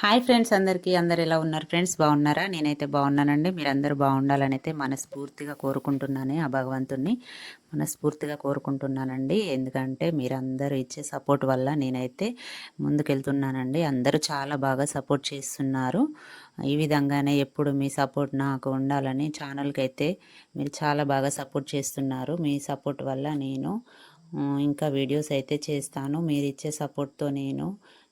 Hi friends, అందరు ఎలా ఉన్నారు ఫ్రెండ్స్? బాగున్నారా? నేనైతే బాగున్నానండి. మీరందరూ బాగుండాలని అయితే మనస్ఫూర్తిగా కోరుకుంటున్నాను. ఆ భగవంతుణ్ణి మనస్ఫూర్తిగా కోరుకుంటున్నానండి. ఎందుకంటే మీరందరూ ఇచ్చే సపోర్ట్ వల్ల నేనైతే ముందుకెళ్తున్నానండి. అందరూ చాలా బాగా సపోర్ట్ చేస్తున్నారు. ఈ విధంగానే ఎప్పుడు మీ సపోర్ట్ నాకు ఉండాలని ఛానల్కి అయితే మీరు చాలా బాగా సపోర్ట్ చేస్తున్నారు. మీ సపోర్ట్ వల్ల నేను ఇంకా వీడియోస్ అయితే చేస్తాను. మీరు ఇచ్చే సపోర్ట్తో నేను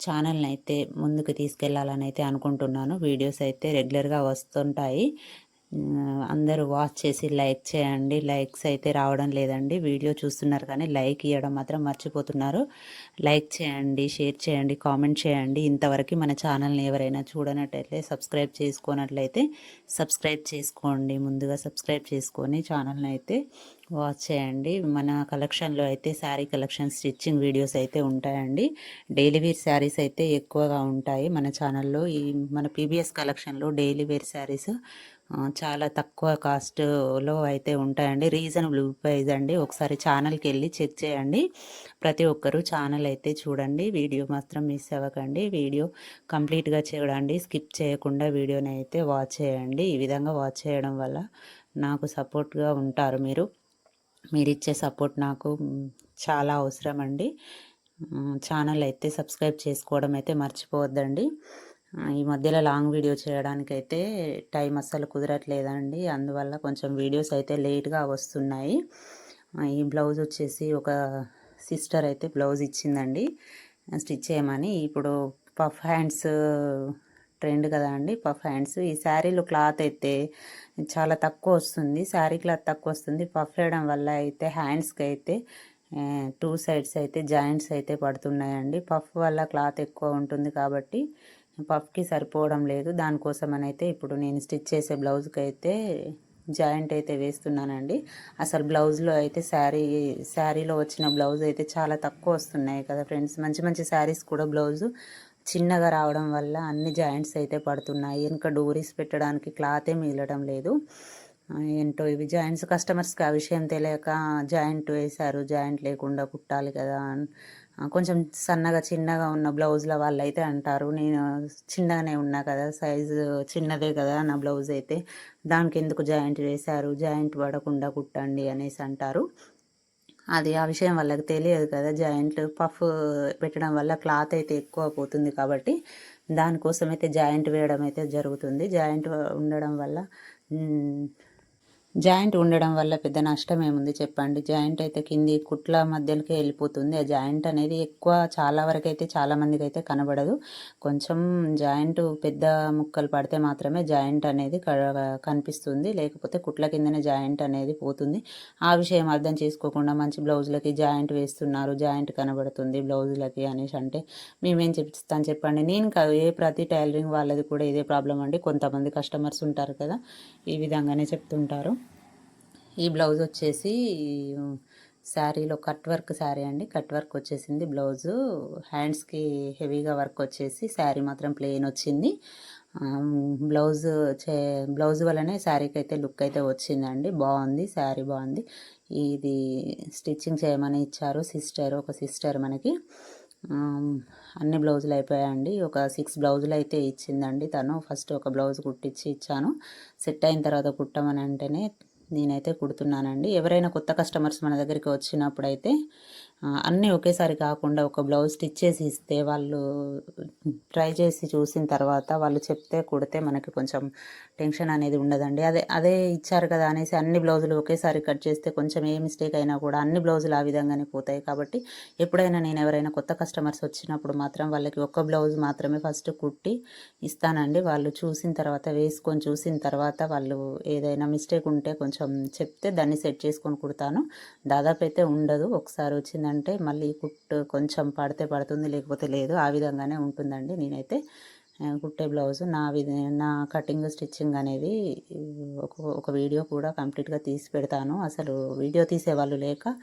ఛానల్ని అయితే ముందుకు తీసుకెళ్లాలని అయితే అనుకుంటున్నాను. వీడియోస్ అయితే రెగ్యులర్గా వస్తుంటాయి. అందరూ వాచ్ చేసి లైక్ చేయండి. లైక్స్ అయితే రావడం లేదండి. వీడియో చూస్తున్నారు కానీ లైక్ ఇవ్వడం మాత్రం మర్చిపోతున్నారు. లైక్ చేయండి, షేర్ చేయండి, కామెంట్ చేయండి. ఇంతవరకు మన ఛానల్ని ఎవరైనా చూడనట్లయితే సబ్స్క్రైబ్ చేసుకున్నట్లయితే సబ్స్క్రైబ్ చేసుకోండి. ముందుగా సబ్స్క్రైబ్ చేసుకొని ఛానల్ని అయితే వాచ్ చేయండి. మన కలెక్షన్లో అయితే శారీ కలెక్షన్ స్టిచ్చింగ్ వీడియోస్ అయితే ఉంటాయండి. డైలీ వేర్ శారీస్ అయితే ఎక్కువగా ఉంటాయి మన ఛానల్లో. మన పీబీఎస్ కలెక్షన్లో డైలీ వేర్ శారీస్ చాలా తక్కువ కాస్ట్లో అయితే ఉంటాయండి. రీజనబుల్ ప్రైస్ అండి. ఒకసారి ఛానల్కి వెళ్ళి చెక్ చేయండి. ప్రతి ఒక్కరూ ఛానల్ అయితే చూడండి. వీడియో మాత్రం మిస్ అవ్వకండి. వీడియో కంప్లీట్గా చూడండి. స్కిప్ చేయకుండా వీడియోని అయితే వాచ్ చేయండి. ఈ విధంగా వాచ్ చేయడం వల్ల నాకు సపోర్ట్గా ఉంటారు. మీరిచ్చే సపోర్ట్ నాకు చాలా అవసరం అండి. ఛానల్ అయితే సబ్స్క్రైబ్ చేసుకోవడం అయితే మర్చిపోవద్దండి. ఈ మధ్యలో లాంగ్ వీడియో చేయడానికైతే టైం అస్సలు కుదరట్లేదండి. అందువల్ల కొంచెం వీడియోస్ అయితే లేట్గా వస్తున్నాయి. ఈ బ్లౌజ్ వచ్చేసి ఒక సిస్టర్ అయితే బ్లౌజ్ ఇచ్చిందండి స్టిచ్ చేయమని. ఇప్పుడు పఫ్ హ్యాండ్స్ ట్రెండ్ కదా అండి, పఫ్ హ్యాండ్స్. ఈ శారీలో క్లాత్ అయితే చాలా తక్కువ వస్తుంది. శారీ క్లాత్ తక్కువ వస్తుంది. పఫ్ వేయడం వల్ల అయితే హ్యాండ్స్కి అయితే 2 సైడ్స్ అయితే జాయింట్స్ అయితే పడుతున్నాయండి. పఫ్ వల్ల క్లాత్ ఎక్కువ ఉంటుంది కాబట్టి పఫ్కి సరిపోవడం లేదు. దానికోసం అయితే ఇప్పుడు నేను స్టిచ్ చేసే బ్లౌజ్కి అయితే జాయింట్ అయితే వేస్తున్నానండి. అసలు బ్లౌజ్లో అయితే శారీలో వచ్చిన బ్లౌజ్ అయితే చాలా తక్కువ వస్తున్నాయి కదా ఫ్రెండ్స్. మంచి మంచి శారీస్ కూడా బ్లౌజు చిన్నగా రావడం వల్ల అన్ని జాయింట్స్ అయితే పడుతున్నాయి. ఇంకా డోరీస్ పెట్టడానికి క్లాతే మిగలడం లేదు. ఏంటో ఇవి జాయింట్స్ కస్టమర్స్కి ఆ విషయం తెలియక జాయింట్ వేశారు, జాయింట్ లేకుండా కుట్టాలి కదా. కొంచెం సన్నగా చిన్నగా ఉన్న బ్లౌజ్ల వాళ్ళు అయితే అంటారు, నేను చిన్నగానే ఉన్నా కదా, సైజు చిన్నదే కదా నా బ్లౌజ్ అయితే, దానికి ఎందుకు జాయింట్ వేశారు, జాయింట్ పడకుండా కుట్టండి అనేసి అంటారు. అది ఆ విషయం వాళ్ళకి తెలియదు కదా. జాయింట్లు పఫ్ పెట్టడం వల్ల క్లాత్ అయితే ఎక్కువ పోతుంది కాబట్టి దానికోసం అయితే జాయింట్ వేయడం అయితే జరుగుతుంది. జాయింట్ ఉండడం వల్ల పెద్ద నష్టం ఏముంది చెప్పండి. జాయింట్ అయితే కింది కుట్ల మధ్యలోకి వెళ్ళిపోతుంది. ఆ జాయింట్ అనేది ఎక్కువ చాలా వరకు అయితే చాలామందికి అయితే కనబడదు. కొంచెం జాయింట్ పెద్ద ముక్కలు పడితే మాత్రమే జాయింట్ అనేది కనిపిస్తుంది. లేకపోతే కుట్ల కిందనే జాయింట్ అనేది పోతుంది. ఆ విషయం అర్థం చేసుకోకుండా మంచి బ్లౌజులకి జాయింట్ వేస్తున్నారు, జాయింట్ కనబడుతుంది బ్లౌజులకి అనేసి అంటే మేమేం చెప్తాను చెప్పండి. నేను కాదు, ప్రతి టైలరింగ్ వాళ్ళది కూడా ఇదే ప్రాబ్లం అండి. కొంతమంది కస్టమర్స్ ఉంటారు కదా, ఈ విధంగానే చెప్తుంటారు. ఈ బ్లౌజ్ వచ్చేసి శారీలో కట్ వర్క్ శారీ అండి. కట్ వర్క్ వచ్చేసింది బ్లౌజు. హ్యాండ్స్కి హెవీగా వర్క్ వచ్చేసి శారీ మాత్రం ప్లెయిన్ వచ్చింది. బ్లౌజ్ వల్లనే శారీకి అయితే లుక్ అయితే వచ్చిందండి. బాగుంది, శారీ బాగుంది. ఇది స్టిచ్చింగ్ చేయమని ఇచ్చారు ఒక సిస్టర్ మనకి. అన్ని బ్లౌజులు అయిపోయాయండి. ఒక 6 బ్లౌజులు అయితే ఇచ్చిందండి తను. ఫస్ట్ ఒక బ్లౌజ్ కుట్టించి ఇచ్చాను. సెట్ అయిన తర్వాత కుట్టమని అంటేనే నేనైతే కుడుతున్నానండి. ఎవరైనా కొత్త కస్టమర్స్ మన దగ్గరికి వచ్చినప్పుడైతే అన్నీ ఒకేసారి కాకుండా ఒక బ్లౌజ్ స్టిచ్ చేసి ఇస్తే వాళ్ళు ట్రై చేసి చూసిన తర్వాత వాళ్ళు చెప్తే కుడితే మనకి కొంచెం టెన్షన్ అనేది ఉండదండి. అదే ఇచ్చారు కదా అనేసి అన్ని బ్లౌజులు ఒకేసారి కట్ చేస్తే కొంచెం ఏ మిస్టేక్ అయినా కూడా అన్ని బ్లౌజులు ఆ విధంగానే పోతాయి. కాబట్టి ఎప్పుడైనా నేను ఎవరైనా కొత్త కస్టమర్స్ వచ్చినప్పుడు మాత్రం వాళ్ళకి ఒక్క బ్లౌజ్ మాత్రమే ఫస్ట్ కుట్టి ఇస్తానండి. వాళ్ళు చూసిన తర్వాత, వేసుకొని చూసిన తర్వాత వాళ్ళు ఏదైనా మిస్టేక్ ఉంటే కొంచెం చెప్తే దాన్ని సెట్ చేసుకొని కుడతాను. దాదాపు అయితే ఉండదు. ఒకసారి వచ్చిందంటే మళ్ళీ కుట్టు కొంచెం పడితే పడుతుంది, లేకపోతే లేదు. ఆ విధంగానే ఉంటుందండి. నేనైతే కుట్టే బ్లౌజు నా కటింగ్ స్టిచ్చింగ్ అనేది ఒక వీడియో కూడా కంప్లీట్గా తీసి పెడతాను. అసలు వీడియో తీసేవాళ్ళు లేక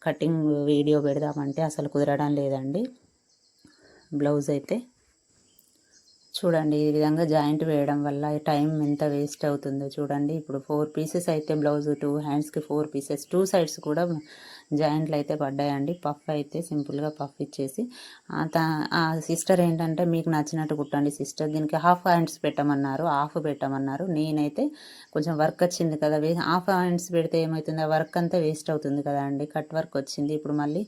కటింగ్ వీడియో పెడదామంటే అసలు కుదరడం లేదండి. బ్లౌజ్ అయితే చూడండి, ఈ విధంగా జాయింట్ వేయడం వల్ల టైం ఎంత వేస్ట్ అవుతుందో చూడండి. ఇప్పుడు 4 పీసెస్ అయితే బ్లౌజ్, 2 హ్యాండ్స్కి 4 పీసెస్, 2 సైడ్స్ కూడా జాయింట్లు అయితే పడ్డాయండి. పఫ్ అయితే సింపుల్గా పఫ్ ఇచ్చేసి ఆ సిస్టర్ ఏంటంటే మీకు నచ్చినట్టు కుట్టండి సిస్టర్, దీనికి హాఫ్ హ్యాండ్స్ పెట్టమన్నారు, హాఫ్ పెట్టమన్నారు. నేనైతే కొంచెం వర్క్ వచ్చింది కదా, హాఫ్ హ్యాండ్స్ పెడితే ఏమవుతుంది, ఆ వర్క్ అంతా వేస్ట్ అవుతుంది కదా అండి. కట్ వర్క్ వచ్చింది. ఇప్పుడు మళ్ళీ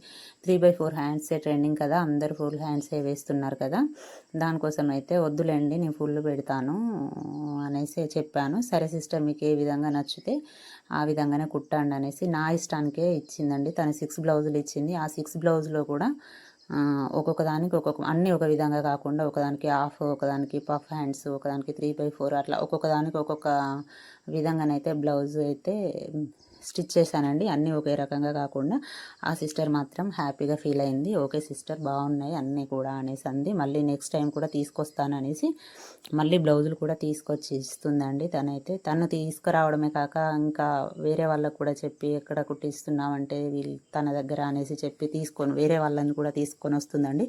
3/4 హ్యాండ్సే ట్రెండింగ్ కదా, అందరు ఫుల్ హ్యాండ్సే వేస్తున్నారు కదా, దానికోసం అయితే వద్దులేండి నేను ఫుల్ పెడతాను అనేసి చెప్పాను. సరే సిస్టర్ మీకు ఏ విధంగా నచ్చితే ఆ విధంగానే కుట్టండి అనేసి నా ఇష్టానికే ఇచ్చిందండి. తను 6 బ్లౌజులు ఇచ్చింది. ఆ 6 బ్లౌజులో కూడా ఒక్కొక్క దానికి అన్నీ ఒక విధంగా కాకుండా ఒకదానికి హాఫ్, ఒకదానికి పఫ్ హ్యాండ్స్, ఒకదానికి 3/4 అట్లా ఒక్కొక్క దానికి ఒక్కొక్క విధంగానైతే బ్లౌజ్ అయితే స్టిచ్ చేశానండి. అన్నీ ఒకే రకంగా కాకుండా ఆ సిస్టర్ మాత్రం హ్యాపీగా ఫీల్ అయింది. ఓకే సిస్టర్ బాగున్నాయి అన్నీ కూడా అనేసి అంది. మళ్ళీ నెక్స్ట్ టైం కూడా తీసుకొస్తాననేసి మళ్ళీ బ్లౌజులు కూడా తీసుకొచ్చి ఇస్తుందండి. తను తీసుకురావడమే కాక ఇంకా వేరే వాళ్ళకు కూడా చెప్పి ఎక్కడ కుట్టిస్తున్నామంటే తన దగ్గర అనేసి చెప్పి వేరే వాళ్ళని కూడా తీసుకొని వస్తుందండి.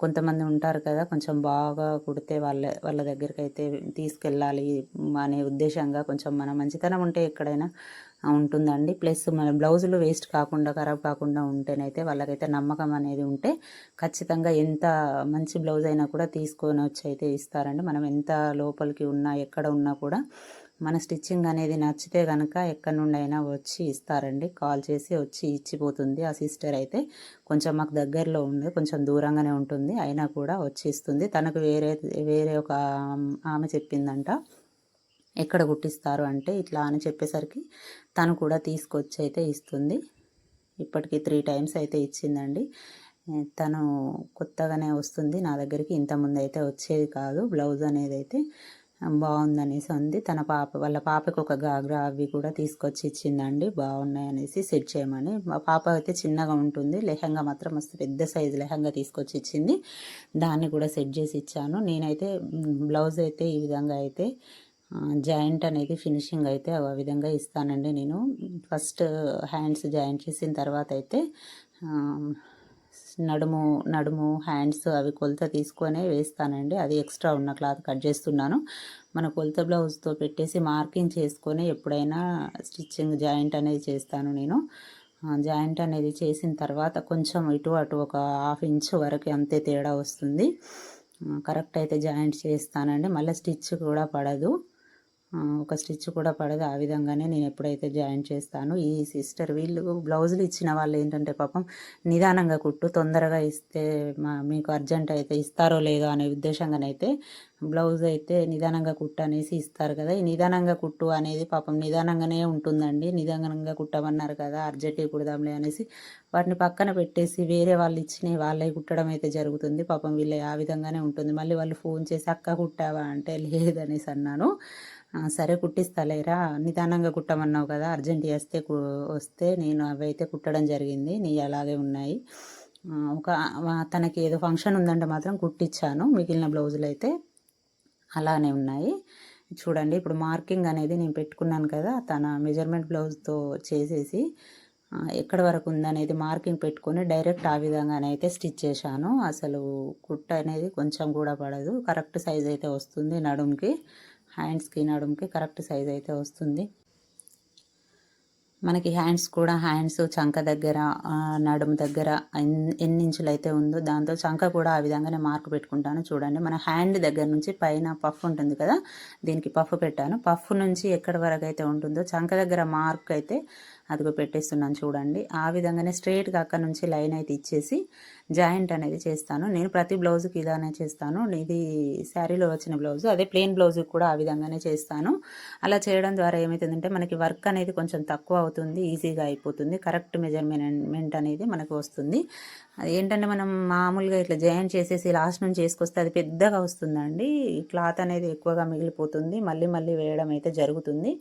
కొంతమంది ఉంటారు కదా, కొంచెం బాగా కుడితే వాళ్ళ దగ్గరికి అయితే తీసుకెళ్ళాలి అనే ఉద్దేశంగా కొంచెం మన మంచితనం ఉంటే ఎక్కడైనా ఉంటుందండి. ప్లస్ మన బ్లౌజులు వేస్ట్ కాకుండా ఖరాబ్ కాకుండా ఉంటేనైతే వాళ్ళకైతే నమ్మకం అనేది ఉంటే ఖచ్చితంగా ఎంత మంచి బ్లౌజ్ అయినా కూడా తీసుకొని వచ్చి అయితే ఇస్తారండి. మనం ఎంత లోపలికి ఉన్నా ఎక్కడ ఉన్నా కూడా మన స్టిచ్చింగ్ అనేది నచ్చితే కనుక ఎక్కడి నుండి అయినా వచ్చి ఇస్తారండి. కాల్ చేసి వచ్చి ఇచ్చిపోతుంది. ఆ సిస్టర్ అయితే కొంచెం మాకు దగ్గరలో ఉంది, కొంచెం దూరంగానే ఉంటుంది, అయినా కూడా వచ్చి ఇస్తుంది. తనకు వేరే ఒక ఆమె చెప్పిందంట ఎక్కడ కుట్టిస్తారు అంటే ఇట్లా అని చెప్పేసరికి తను కూడా తీసుకొచ్చి అయితే ఇస్తుంది. ఇప్పటికి 3 టైమ్స్ అయితే ఇచ్చిందండి. తను కొత్తగానే వస్తుంది నా దగ్గరికి, ఇంతకుముందు అయితే వచ్చేది కాదు. బ్లౌజ్ అనేది అయితే బాగుందనేసి ఉంది. వాళ్ళ పాపకు ఒక గాగ్రా అవి కూడా తీసుకొచ్చి ఇచ్చిందండి. బాగున్నాయి అనేసి సెట్ చేయమని. మా పాప అయితే చిన్నగా ఉంటుంది, లెహంగా మాత్రం మస్తు పెద్ద సైజు లెహంగా తీసుకొచ్చి ఇచ్చింది. దాన్ని కూడా సెట్ చేసి ఇచ్చాను. నేనైతే బ్లౌజ్ అయితే ఈ విధంగా అయితే జాయింట్ అనేది ఫినిషింగ్ అయితే ఆ విధంగా ఇస్తానండి. నేను ఫస్ట్ హ్యాండ్స్ జాయింట్ చేసిన తర్వాత అయితే నడుము హ్యాండ్స్ అవి కొలత తీసుకొనే వేస్తానండి. అది ఎక్స్ట్రా ఉన్న క్లాత్ కట్ చేస్తున్నాను. మన కొలత బ్లౌజ్తో పెట్టేసి మార్కింగ్ చేసుకొని ఎప్పుడైనా స్టిచ్చింగ్ జాయింట్ అనేది చేస్తాను నేను. జాయింట్ అనేది చేసిన తర్వాత కొంచెం ఇటు అటు ఒక 1/2 ఇంచ్ వరకు అంతే తేడా వస్తుంది. కరెక్ట్ అయితే జాయింట్ చేస్తానండి. మళ్ళీ స్టిచ్ కూడా పడదు, ఒక స్టిచ్ కూడా పడదు. ఆ విధంగానే నేను ఎప్పుడైతే జాయిన్ చేస్తాను. ఈ సిస్టర్ వీళ్ళు బ్లౌజులు ఇచ్చిన వాళ్ళు ఏంటంటే పాపం నిదానంగా కుట్టు, తొందరగా ఇస్తే మీకు అర్జెంట్ అయితే ఇస్తారో లేదో అనే ఉద్దేశంగానైతే బ్లౌజ్ అయితే నిదానంగా కుట్టు అనేసి ఇస్తారు కదా. ఈ నిదానంగా కుట్టు అనేది పాపం నిదానంగానే ఉంటుందండి. నిదానంగా కుట్టమన్నారు కదా, అర్జెంట్గా కుడదాంలే అనేసి వాటిని పక్కన పెట్టేసి వేరే వాళ్ళు ఇచ్చినవి వాళ్ళే కుట్టడం అయితే జరుగుతుంది. పాపం వీళ్ళ ఆ విధంగానే ఉంటుంది. మళ్ళీ వాళ్ళు ఫోన్ చేసి అక్క కుట్టావా అంటే లేదనేసి అన్నాను. సరే కుట్టిస్తాలేరా, నిదానంగా కుట్టమన్నావు కదా, అర్జెంట్ వస్తే నేను అవి అయితే కుట్టడం జరిగింది, నీ అలాగే ఉన్నాయి. తనకి ఏదో ఫంక్షన్ ఉందంటే మాత్రం కుట్టించాను, మిగిలిన బ్లౌజులు అయితే అలానే ఉన్నాయి. చూడండి ఇప్పుడు మార్కింగ్ అనేది నేను పెట్టుకున్నాను కదా, తన మెజర్మెంట్ బ్లౌజ్తో చేసేసి ఎక్కడ వరకు ఉందనేది మార్కింగ్ పెట్టుకొని డైరెక్ట్ ఆ విధంగానైతే స్టిచ్ చేశాను. అసలు కుట్ట అనేది కొంచెం కూడా పడదు, కరెక్ట్ సైజ్ అయితే వస్తుంది. నడుముకి హ్యాండ్స్కి నడుముకి కరెక్ట్ సైజ్ అయితే వస్తుంది. మనకి హ్యాండ్స్ చంక దగ్గర నడుము దగ్గర ఎన్ని ఇంచులు అయితే ఉందో దాంతో చంక కూడా ఆ విధంగానే మార్క్ పెట్టుకుంటాను. చూడండి మన హ్యాండ్ దగ్గర నుంచి పైన పఫ్ ఉంటుంది కదా, దీనికి పఫ్ పెట్టాను. పఫ్ నుంచి ఎక్కడి వరకు అయితే ఉంటుందో చంక దగ్గర మార్క్ అయితే అదిగో పెట్టేస్తున్నాను చూడండి. ఆ విధంగానే స్ట్రైట్గా అక్కడ నుంచి లైన్ అయితే ఇచ్చేసి జాయింట్ అనేది చేస్తాను. నేను ప్రతి బ్లౌజ్కి ఇలానే చేస్తాను. ఇది శారీలో వచ్చిన బ్లౌజ్, అదే ప్లెయిన్ బ్లౌజ్కి కూడా ఆ విధంగానే చేస్తాను. అలా చేయడం ద్వారా ఏమవుతుందంటే మనకి వర్క్ అనేది కొంచెం తక్కువ అవుతుంది, ఈజీగా అయిపోతుంది, కరెక్ట్ మెజర్మెంట్ అనేది మనకు వస్తుంది. అది ఏంటంటే మనం మామూలుగా ఇట్లా జాయింట్ చేసేసి లాస్ట్ నుంచి చేసుకొస్తే అది పెద్దగా వస్తుందండి, క్లాత్ అనేది ఎక్కువగా మిగిలిపోతుంది, మళ్ళీ మళ్ళీ వేయడం అయితే జరుగుతుంది.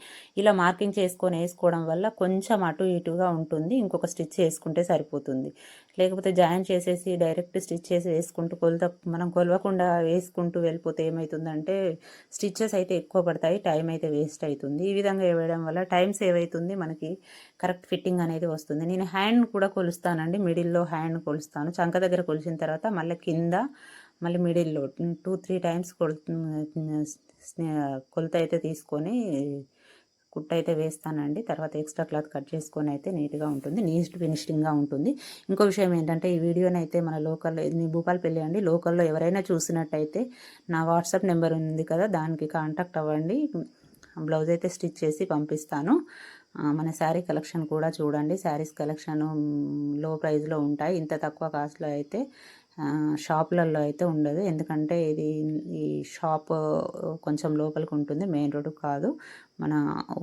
ఇలా మార్కింగ్ చేసుకొని వేసుకోవడం వల్ల కొంచెం అటు ఇటుగా ఉంటుంది, ఇంకొక స్టిచ్ వేసుకుంటే సరిపోతుంది. లేకపోతే జాయిన్ చేసేసి డైరెక్ట్ స్టిచ్ చేసి వేసుకుంటూ మనం కొలవకుండా వేసుకుంటూ వెళ్ళిపోతే ఏమవుతుందంటే స్టిచ్చెస్ అయితే ఎక్కువ పడతాయి, టైం అయితే వేస్ట్ అవుతుంది. ఈ విధంగా వేయడం వల్ల టైం సేవ్ అవుతుంది, మనకి కరెక్ట్ ఫిట్టింగ్ అనేది వస్తుంది. నేను హ్యాండ్ కూడా కొలుస్తానండి, మిడిల్లో హ్యాండ్ కొలుస్తాను. చంక దగ్గర కొలిచిన తర్వాత మళ్ళీ కింద మళ్ళీ మిడిల్లో 2-3 టైమ్స్ కొలత అయితే తీసుకొని కుట్టు అయితే వేస్తానండి. తర్వాత ఎక్స్ట్రా క్లాత్ కట్ చేసుకొని అయితే నీట్గా ఉంటుంది, నీట్ ఫినిషింగ్గా ఉంటుంది. ఇంకో విషయం ఏంటంటే ఈ వీడియోనైతే మన లోకల్లో, ఇది భూపాలపల్లి అండి, లోకల్లో ఎవరైనా చూసినట్టయితే నా వాట్సాప్ నెంబర్ ఉంది కదా, దానికి కాంటాక్ట్ అవ్వండి. బ్లౌజ్ అయితే స్టిచ్ చేసి పంపిస్తాను. మన శారీ కలెక్షన్ కూడా చూడండి. శారీస్ కలెక్షన్ లో ప్రైస్లో ఉంటాయి. ఇంత తక్కువ కాస్ట్లో అయితే షాపులలో అయితే ఉండదు. ఎందుకంటే ఇది ఈ షాప్ కొంచెం లోపలికి ఉంటుంది, మెయిన్ రోడ్డు కాదు, మన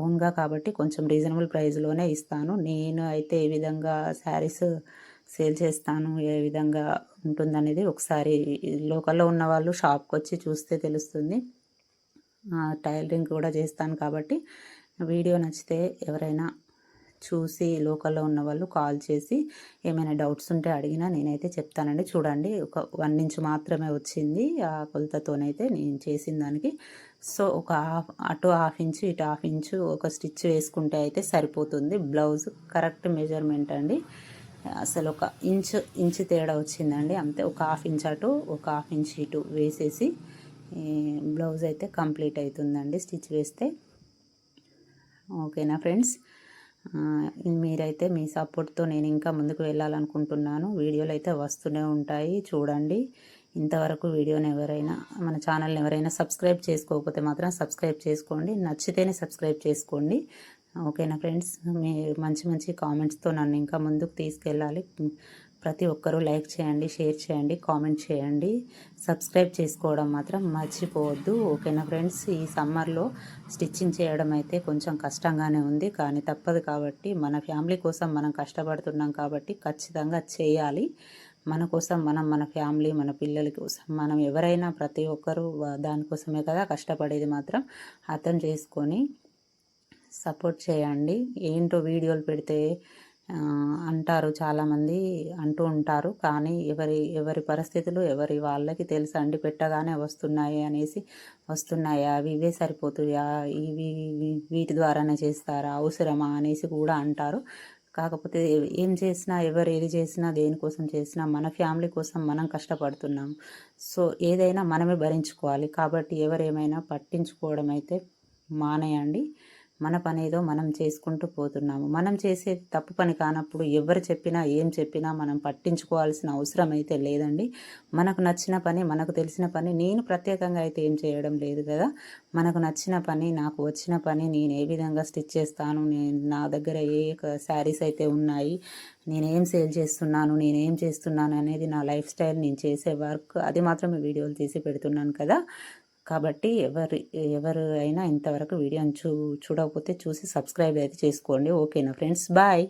ఓన్గా కాబట్టి కొంచెం రీజనబుల్ ప్రైస్లోనే ఇస్తాను. నేను అయితే ఏ విధంగా శారీస్ సేల్ చేస్తాను, ఏ విధంగా ఉంటుందనేది ఒకసారి లోకల్లో ఉన్న వాళ్ళు షాప్కి వచ్చి చూస్తే తెలుస్తుంది. టైలరింగ్ కూడా చేస్తాను కాబట్టి వీడియో నచ్చితే ఎవరైనా చూసి లోకల్లో ఉన్న వాళ్ళు కాల్ చేసి ఏమైనా డౌట్స్ ఉంటే అడిగినా నేనైతే చెప్తానండి. చూడండి, ఒక 1 ఇంచ్ మాత్రమే వచ్చింది ఆ కొలతతోనైతే నేను చేసిన దానికి. సో ఒక అటు హాఫ్ ఇంచు ఇటు హాఫ్ ఇంచు ఒక స్టిచ్ వేసుకుంటే అయితే సరిపోతుంది. బ్లౌజ్ కరెక్ట్ మెజర్మెంట్ అండి. అసలు ఒక ఇంచు తేడా వచ్చిందండి అంతే. ఒక హాఫ్ ఇంచ్ అటు ఒక హాఫ్ ఇంచ్ ఇటు వేసేసి బ్లౌజ్ అయితే కంప్లీట్ అవుతుందండి స్టిచ్ వేస్తే. ఓకేనా ఫ్రెండ్స్, మీరైతే మీ సపోర్ట్తో నేను ఇంకా ముందుకు వెళ్ళాలనుకుంటున్నాను. వీడియోలు అయితే వస్తూనే ఉంటాయి, చూడండి. ఇంతవరకు వీడియోని ఎవరైనా, మన ఛానల్ని ఎవరైనా సబ్స్క్రైబ్ చేసుకోకపోతే మాత్రం సబ్స్క్రైబ్ చేసుకోండి, నచ్చితేనే సబ్స్క్రైబ్ చేసుకోండి. ఓకేనా ఫ్రెండ్స్, మీ మంచి మంచి కామెంట్స్తో నన్ను ఇంకా ముందుకు తీసుకెళ్ళాలి. ప్రతి ఒక్కరూ లైక్ చేయండి, షేర్ చేయండి, కామెంట్ చేయండి, సబ్స్క్రైబ్ చేసుకోవడం మాత్రం మర్చిపోవద్దు. ఓకేనా ఫ్రెండ్స్, ఈ సమ్మర్లో స్టిచ్చింగ్ చేయడం అయితే కొంచెం కష్టంగానే ఉంది, కానీ తప్పదు కాబట్టి, మన ఫ్యామిలీ కోసం మనం కష్టపడుతున్నాం కాబట్టి ఖచ్చితంగా చేయాలి. మన కోసం మనం, మన ఫ్యామిలీ, మన పిల్లల కోసం మనం, ఎవరైనా ప్రతి ఒక్కరూ దానికోసమే కదా కష్టపడేది. మాత్రం అర్థం చేసుకొని సపోర్ట్ చేయండి. ఏంటో వీడియోలు పెడితే అంటారు, చాలామంది అంటూ ఉంటారు, కానీ ఎవరి పరిస్థితులు ఎవరి వాళ్ళకి తెలుసు అండి. పెట్టగానే వస్తున్నాయి అనేసి, వస్తున్నాయా అవి ఇవే సరిపోతాయా, ఇవి వీటి ద్వారానే చేస్తారా, అవసరమా అనేసి కూడా అంటారు. కాకపోతే ఏం చేసినా, ఎవరు ఏది చేసినా, దేనికోసం చేసినా మన ఫ్యామిలీ కోసం మనం కష్టపడుతున్నాం. సో ఏదైనా మనమే భరించుకోవాలి. కాబట్టి ఎవరేమైనా పట్టించుకోవడం అయితే మానేయండి. మన పని ఏదో మనం చేసుకుంటూ పోతున్నాము. మనం చేసేది తప్పు పని కానప్పుడు ఎవరు చెప్పినా ఏం చెప్పినా మనం పట్టించుకోవాల్సిన అవసరం అయితే లేదండి. మనకు నచ్చిన పని, మనకు తెలిసిన పని, నేను ప్రత్యేకంగా అయితే ఏం చేయడం లేదు కదా. మనకు నచ్చిన పని, నాకు వచ్చిన పని నేను ఏ విధంగా స్టిచ్ చేస్తాను, నా దగ్గర ఏ శారీస్ అయితే ఉన్నాయి, నేనేం సేల్ చేస్తున్నాను, నేనేం చేస్తున్నాను అనేది నా లైఫ్ స్టైల్, నేను చేసే వర్క్, అది మాత్రమే వీడియోలు తీసి పెడుతున్నాను కదా. కాబట్టి ఎవరు అయినా ఇంతవరకు వీడియోని చూడకపోతే చూసి సబ్స్క్రైబ్ అయితే చేసుకోండి. ఓకేనా ఫ్రెండ్స్, బాయ్.